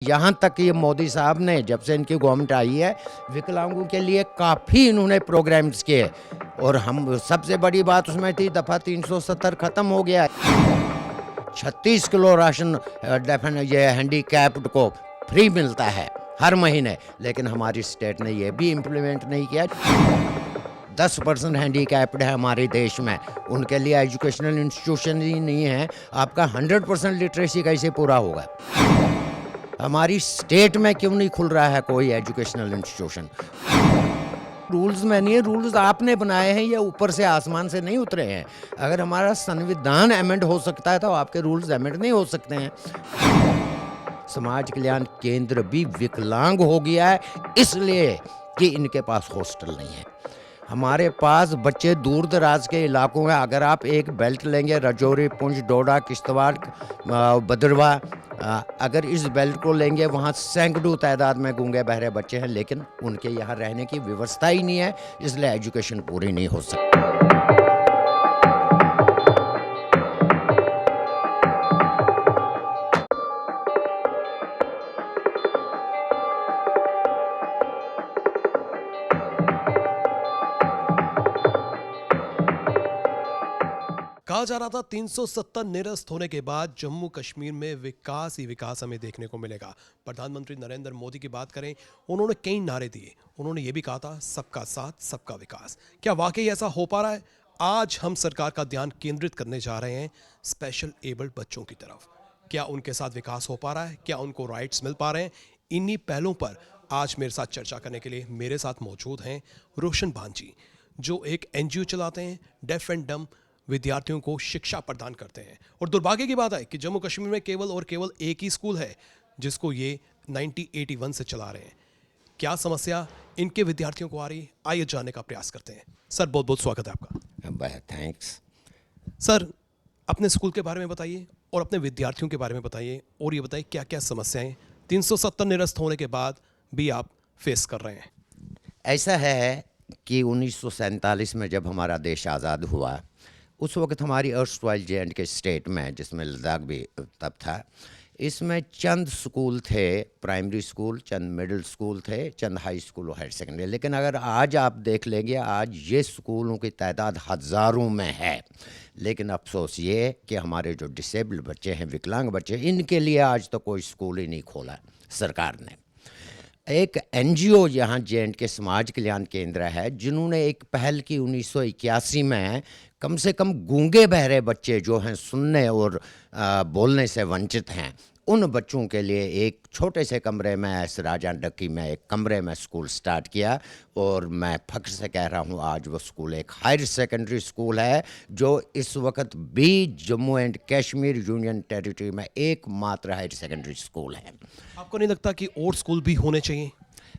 यहाँ तक ये मोदी साहब ने जब से इनकी गवर्नमेंट आई है विकलांगों के लिए काफ़ी इन्होंने प्रोग्राम्स किए और हम सबसे बड़ी बात उसमें थी दफ़ा 370 ख़त्म हो गया है। 36 किलो राशन ये हैंडीकैप्ड को फ्री मिलता है हर महीने, लेकिन हमारी स्टेट ने ये भी इम्प्लीमेंट नहीं किया। 10% हैंडीकैप्ड है हमारे देश में, उनके लिए एजुकेशनल इंस्टीट्यूशन ही नहीं है। आपका 100% लिटरेसी कैसे पूरा होगा? हमारी स्टेट में क्यों नहीं खुल रहा है कोई एजुकेशनल इंस्टीट्यूशन? रूल्स में नहीं है, रूल्स आपने बनाए हैं, ये ऊपर से आसमान से नहीं उतरे हैं। अगर हमारा संविधान अमेंड हो सकता है तो आपके रूल्स अमेंड नहीं हो सकते हैं। समाज कल्याण केंद्र भी विकलांग हो गया है इसलिए कि इनके पास हॉस्टल नहीं है। हमारे पास बच्चे दूर दराज के इलाकों में, अगर आप एक बेल्ट लेंगे राजौरी, पुंछ, डोडा, किश्तवाड़, भद्रवाह, अगर इस बेल्ट को लेंगे वहाँ सैकड़ों तादाद में गूंगे बहरे बच्चे हैं, लेकिन उनके यहाँ रहने की व्यवस्था ही नहीं है, इसलिए एजुकेशन पूरी नहीं हो सकती। कहा जा रहा था 370 निरस्त होने के बाद जम्मू कश्मीर में विकास ही विकास हमें देखने को मिलेगा। प्रधानमंत्री नरेंद्र मोदी की बात करें, उन्होंने कई नारे दिए। उन्होंने ये भी कहा था सबका साथ सबका विकास। क्या वाकई ऐसा हो पा रहा है? आज हम सरकार का ध्यान केंद्रित करने जा रहे हैं स्पेशल एबल्ड बच्चों की तरफ। क्या उनके साथ विकास हो पा रहा है? क्या उनको राइट्स मिल पा रहे हैं? इन्हीं पहलुओं पर आज मेरे साथ चर्चा करने के लिए मेरे साथ मौजूद हैं रोशन भांजी, जो एक NGO चलाते हैं, डेफ एंड डम विद्यार्थियों को शिक्षा प्रदान करते हैं। और दुर्भाग्य की बात है कि जम्मू कश्मीर में केवल और केवल एक ही स्कूल है जिसको ये 1981 से चला रहे हैं। क्या समस्या इनके विद्यार्थियों को आ रही है? आइए जानने का प्रयास करते हैं। सर, बहुत बहुत स्वागत है आपका। थैंक्स सर, अपने स्कूल के बारे में बताइए और अपने विद्यार्थियों के बारे में बताइए, और ये बताइए क्या क्या समस्याएं 370 निरस्त होने के बाद भी आप फेस कर रहे हैं। ऐसा है कि 1947 में जब हमारा देश आज़ाद हुआ, उस वक्त हमारी अर्स्टवाइल JND के स्टेट में, जिसमें लद्दाख भी तब था, इसमें चंद स्कूल थे, प्राइमरी स्कूल, चंद मिडिल स्कूल थे, चंद हाई स्कूल और हायर सेकेंडरी। लेकिन अगर आज आप देख लेंगे, आज ये स्कूलों की तादाद हज़ारों में है। लेकिन अफसोस ये कि हमारे जो डिसेबल्ड बच्चे हैं, विकलांग बच्चे, इनके लिए आज तो कोई स्कूल ही नहीं खोला सरकार ने। एक NGO यहाँ JND के समाज कल्याण केंद्र है, जिन्होंने एक पहल की 1981 में, कम से कम गूंगे बहरे बच्चे जो हैं, सुनने और बोलने से वंचित हैं, उन बच्चों के लिए एक छोटे से कमरे में, ऐसे राजा डक्की में एक कमरे में स्कूल स्टार्ट किया। और मैं फख्र से कह रहा हूँ आज वो स्कूल एक हायर सेकेंडरी स्कूल है, जो इस वक्त भी Jammu and Kashmir union territory में एकमात्र हायर सेकेंडरी स्कूल है। आपको नहीं लगता कि और स्कूल भी होने चाहिए?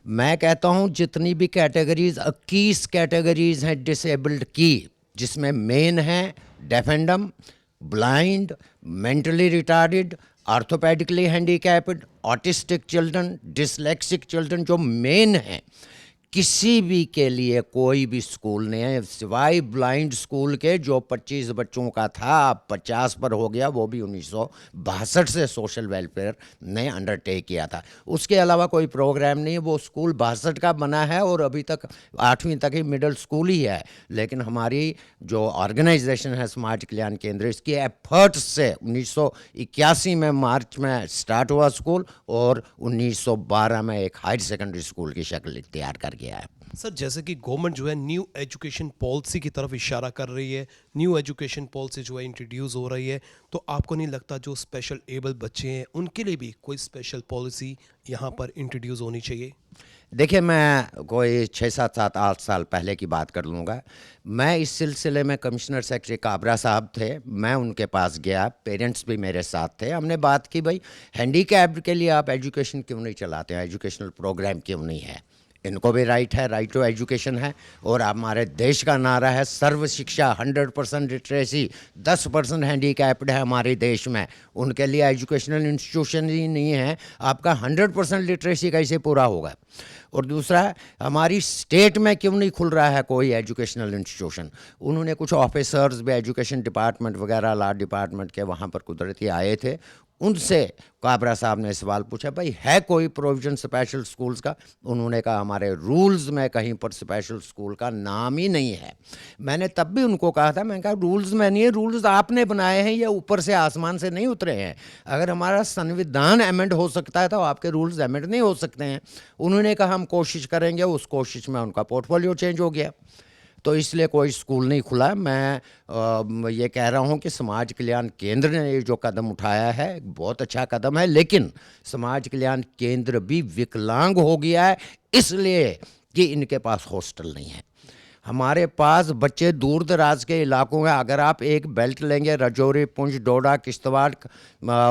मैं कहता हूँ जितनी भी कैटेगरीज, 21 कैटेगरीज हैं डिसेबल्ड की, जिसमें मेन है deaf and dumb, blind, mentally retarded, orthopedically handicapped, autistic children, dyslexic children, जो मेन हैं। किसी भी के लिए कोई भी स्कूल नहीं है सिवाय ब्लाइंड स्कूल के, जो 25 बच्चों का था, अब 50 पर हो गया। वो भी 1962 से सोशल वेलफेयर ने अंडरटेक किया था। उसके अलावा कोई प्रोग्राम नहीं है। वो स्कूल 62 का बना है और अभी तक 8वीं तक ही मिडिल स्कूल ही है। लेकिन हमारी जो ऑर्गेनाइजेशन है समाज कल्याण केंद्र, इसके एफर्ट्स से 1981 में मार्च में स्टार्ट हुआ स्कूल, और 1912 में एक हायर सेकेंडरी स्कूल की शक्ल तैयार कर गया है। सर, जैसे कि गवर्नमेंट जो है न्यू एजुकेशन पॉलिसी की तरफ इशारा कर रही है, न्यू एजुकेशन पॉलिसी जो है इंट्रोड्यूस हो रही है, तो आपको नहीं लगता जो स्पेशल एबल बच्चे हैं उनके लिए भी कोई स्पेशल पॉलिसी यहाँ पर इंट्रोड्यूस होनी चाहिए? देखिए, मैं कोई 6-7 साल पहले की बात कर लूँगा। मैं इस सिलसिले में कमिश्नर सेक्रेटरी काबरा साहब थे, मैं उनके पास गया, पेरेंट्स भी मेरे साथ थे। हमने बात की, भाई हैंडीकैप्ड के लिए आप एजुकेशन क्यों नहीं चलाते हैं, एजुकेशनल प्रोग्राम क्यों नहीं है? इनको भी राइट है, राइट टू एजुकेशन है। और हमारे देश का नारा है सर्व शिक्षा, 100% लिटरेसी। 10% हैंडीकैप्ड है हमारे देश में, उनके लिए एजुकेशनल इंस्टीट्यूशन ही नहीं है। आपका 100% लिटरेसी कैसे पूरा होगा? और दूसरा, हमारी स्टेट में क्यों नहीं खुल रहा है कोई एजुकेशनल इंस्टीट्यूशन? उन्होंने कुछ ऑफिसर्स भी एजुकेशन डिपार्टमेंट वगैरह, लॉ डिपार्टमेंट के, वहाँ पर कुदरती आए थे। उनसे काबरा साहब ने सवाल पूछा, भाई है कोई प्रोविजन स्पेशल स्कूल्स का? उन्होंने कहा हमारे रूल्स में कहीं पर स्पेशल स्कूल का नाम ही नहीं है। मैंने तब भी उनको कहा था, मैंने कहा रूल्स में नहीं है, रूल्स आपने बनाए हैं, ये ऊपर से आसमान से नहीं उतरे हैं। अगर हमारा संविधान अमेंड हो सकता है तो आपके रूल्स अमेंड नहीं हो सकते हैं। उन्होंने कहा हम कोशिश करेंगे, उस कोशिश में उनका पोर्टफोलियो चेंज हो गया, तो इसलिए कोई स्कूल नहीं खुला। मैं ये कह रहा हूँ कि समाज कल्याण केंद्र ने ये जो कदम उठाया है बहुत अच्छा कदम है, लेकिन समाज कल्याण केंद्र भी विकलांग हो गया है इसलिए कि इनके पास हॉस्टल नहीं है। हमारे पास बच्चे दूर दराज के इलाकों में, अगर आप एक बेल्ट लेंगे राजौरी, पुंछ, डोडा, किश्तवाड़,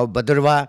भद्रवाह,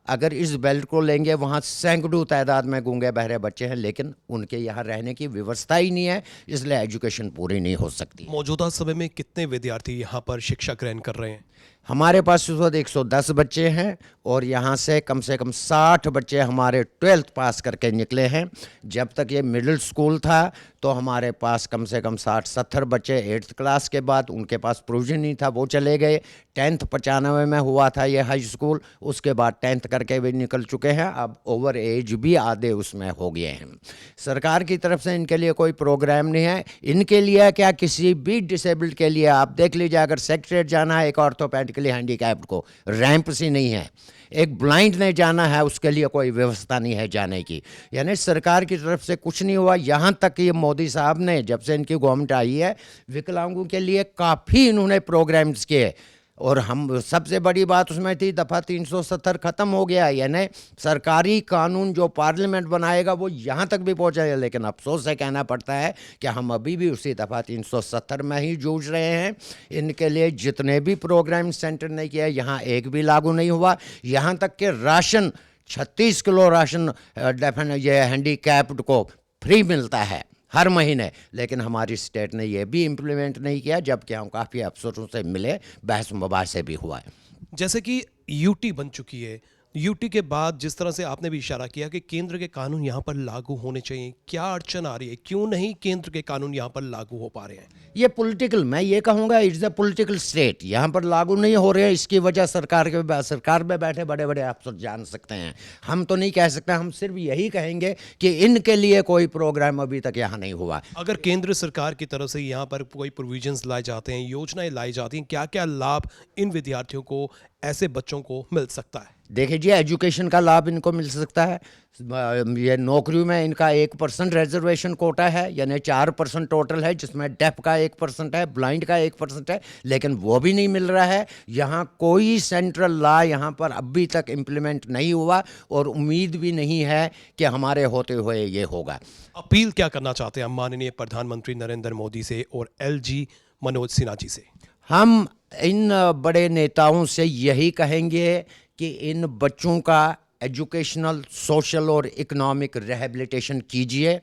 अगर इस बेल्ट को लेंगे वहाँ सैकड़ों तादाद में गूंगे बहरे बच्चे हैं, लेकिन उनके यहाँ रहने की व्यवस्था ही नहीं है, इसलिए एजुकेशन पूरी नहीं हो सकती। मौजूदा समय में कितने विद्यार्थी यहाँ पर शिक्षा ग्रहण कर रहे हैं? हमारे पास इस वक्त 110 बच्चे हैं और यहाँ से कम 60 बच्चे हमारे 12th पास करके निकले हैं। जब तक ये मिडिल स्कूल था तो हमारे पास कम से कम 60-70 बच्चे 8th क्लास के बाद, उनके पास प्रोविजन नहीं था, वो चले गए। 10th 95 में हुआ था ये हाई स्कूल, उसके बाद 10th करके भी निकल चुके हैं। अब ओवर एज भी आधे उसमें हो गए हैं। सरकार की तरफ से इनके लिए कोई प्रोग्राम नहीं है। इनके लिए क्या, किसी भी डिसेबल्ड के लिए आप देख लीजिए, अगर सेक्रेटरीट जाना है एक ऑर्थोपेडिकली हैंडीकैप्ड को, रैंप सी नहीं है। एक ब्लाइंड ने जाना है, उसके लिए कोई व्यवस्था नहीं है जाने की। यानी सरकार की तरफ से कुछ नहीं हुआ। यहाँ तक ये मोदी साहब ने, जब से इनकी गवर्नमेंट आई है, विकलांगों के लिए काफ़ी इन्होंने प्रोग्राम्स किए, और हम सबसे बड़ी बात उसमें थी दफ़ा 370 ख़त्म हो गया। यानी सरकारी कानून जो पार्लियामेंट बनाएगा वो यहाँ तक भी पहुँचेगा, लेकिन अफसोस से कहना पड़ता है कि हम अभी भी उसी दफ़ा 370 में ही जूझ रहे हैं। इनके लिए जितने भी प्रोग्राम सेंटर ने किया, यहाँ एक भी लागू नहीं हुआ। यहाँ तक कि राशन 36 किलो राशन ये हैंडीकैप्ड को फ्री मिलता है हर महीने, लेकिन हमारी स्टेट ने यह भी इम्प्लीमेंट नहीं किया, जबकि हम काफ़ी अफसरों से मिले, बहस मुबासे भी हुआ है। जैसे कि यूटी बन चुकी है, यूटी के बाद जिस तरह से आपने भी इशारा किया कि केंद्र के कानून यहाँ पर लागू होने चाहिए, क्या अड़चन आ रही है? क्यों नहीं केंद्र के कानून यहाँ पर लागू हो पा रहे हैं? ये पॉलिटिकल, मैं ये कहूँगा इट्स अ पॉलिटिकल स्टेट। यहाँ पर लागू नहीं हो रहे हैं, इसकी वजह सरकार में बैठे बड़े बड़े अफसर जान सकते हैं, हम तो नहीं कह सकते। हम सिर्फ यही कहेंगे कि इनके लिए कोई प्रोग्राम अभी तक यहाँ नहीं हुआ। अगर केंद्र सरकार की तरफ से यहाँ पर कोई प्रोविजंस लाए जाते हैं, योजनाएं लाई जाती हैं, क्या क्या लाभ इन विद्यार्थियों को, ऐसे बच्चों को मिल सकता है? देखिए जी, एजुकेशन का लाभ इनको मिल सकता है। ये नौकरियों में इनका 1% रिजर्वेशन कोटा है, यानी 4% टोटल है, जिसमें डेफ का 1% है, ब्लाइंड का 1% है, लेकिन वो भी नहीं मिल रहा है। यहाँ कोई सेंट्रल लॉ यहाँ पर अभी तक इम्प्लीमेंट नहीं हुआ और उम्मीद भी नहीं है कि हमारे होते हुए ये होगा। अपील क्या करना चाहते हैं माननीय प्रधानमंत्री नरेंद्र मोदी से और एलजी मनोज सिन्हा जी से? हम इन बड़े नेताओं से यही कहेंगे कि इन बच्चों का एजुकेशनल, सोशल और इकोनॉमिक रिहैबिलिटेशन कीजिए।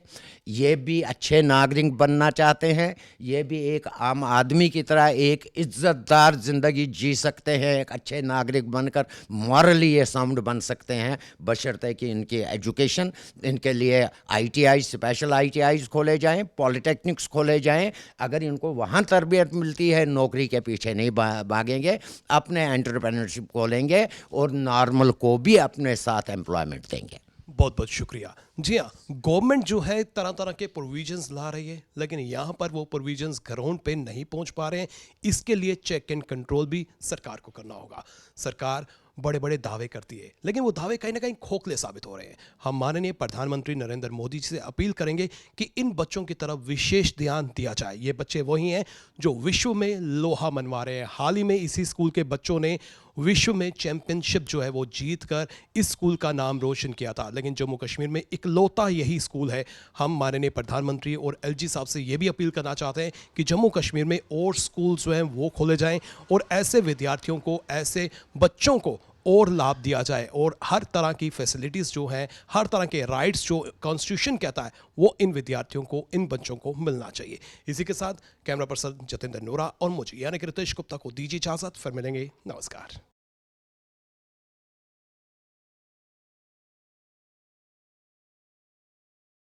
ये भी अच्छे नागरिक बनना चाहते हैं, ये भी एक आम आदमी की तरह एक इज्जतदार ज़िंदगी जी सकते हैं, एक अच्छे नागरिक बनकर मॉरली ये साउंड बन सकते हैं, बशर्ते कि इनकी एजुकेशन, इनके लिए ITI, स्पेशल ITIs खोले जाएं, पॉलिटेक्निक्स खोले जाएं। अगर इनको वहाँ तरबियत मिलती है, नौकरी के पीछे नहीं भागेंगे, अपने एंटरप्रेन्योरशिप खोलेंगे और नॉर्मल को भी अपने साथ एम्प्लॉयमेंट देंगे। बहुत बहुत शुक्रिया। जी हाँ, गवर्नमेंट जो है तरह तरह के प्रोविजंस ला रही है, लेकिन यहाँ पर वो प्रोविजंस ग्राउंड पे नहीं पहुँच पा रहे हैं। इसके लिए चेक एंड कंट्रोल भी सरकार को करना होगा। सरकार बड़े बड़े दावे करती है, लेकिन वो दावे कहीं ना कहीं खोखले साबित हो रहे हैं। हम माननीय प्रधानमंत्री नरेंद्र मोदी जी से अपील करेंगे कि इन बच्चों की तरफ विशेष ध्यान दिया जाए। ये बच्चे वही हैं जो विश्व में लोहा मनवा रहे हैं। हाल ही में इसी स्कूल के बच्चों ने विश्व में चैंपियनशिप जो है वो जीत कर इस स्कूल का नाम रोशन किया था, लेकिन जम्मू कश्मीर में इकलौता यही स्कूल है। हम माननीय प्रधानमंत्री और LG साहब से ये भी अपील करना चाहते हैं कि जम्मू कश्मीर में और स्कूल जो हैं वो खोले जाएं और ऐसे विद्यार्थियों को, ऐसे बच्चों को और लाभ दिया जाए और हर तरह की फैसिलिटीज़ जो हैं, हर तरह के राइट्स जो कॉन्स्टिट्यूशन कहता है, वो इन विद्यार्थियों को, इन बच्चों को मिलना चाहिए। इसी के साथ कैमरा पर्सन जतेंद्र नोरा और मुझे यानी कि रितेश गुप्ता को दीजिए इजाज़त। फिर मिलेंगे। नमस्कार।